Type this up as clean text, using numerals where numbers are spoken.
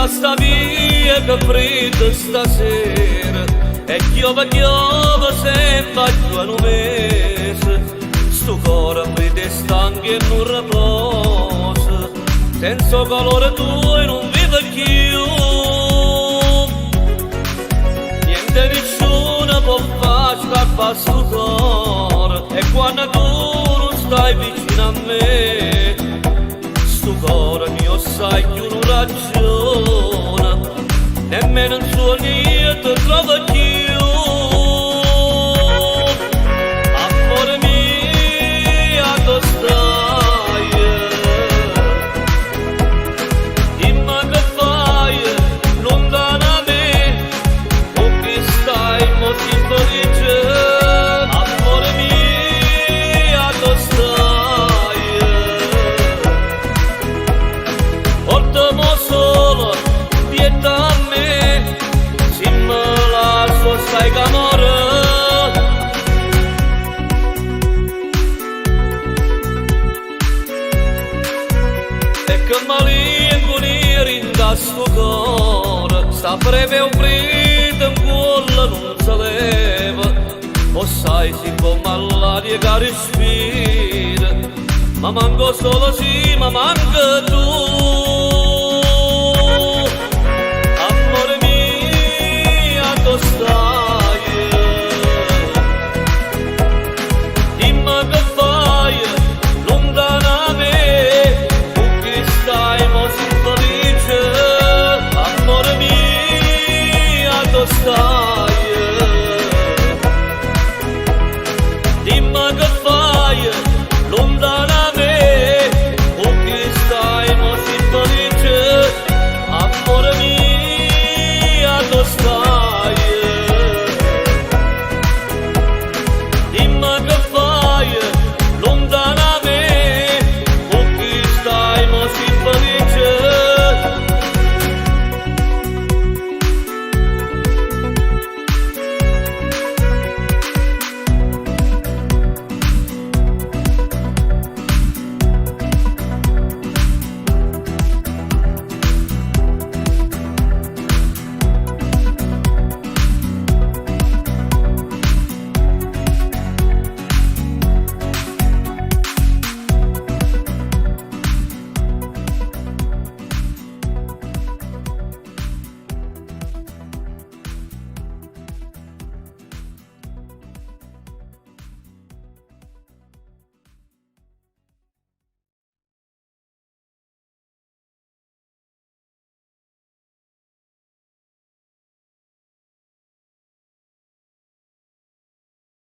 sta via che fredda stasera e chiova sempre più a un mese. Sto cuore freddo e stanco e non riposa, senza calore tuo non vedo più. Niente nessuno può far scappare sto cuore, e quando tu non stai vicino a me, sto cuore mio sai che non ragiona, nemmeno un sogno io ti trovo più. Amore mio, dove stai? Dimmi che fai lontano da me, o che stai molto felice. Amore mio, dove stai? Portami solo dietro a me, se me lascio stai che amore. E che malinconia in sto cuore, sta breve o fredda in cuore non si leva. O sai si come l'aria che respira, ma manco solo sì, ma manca tu.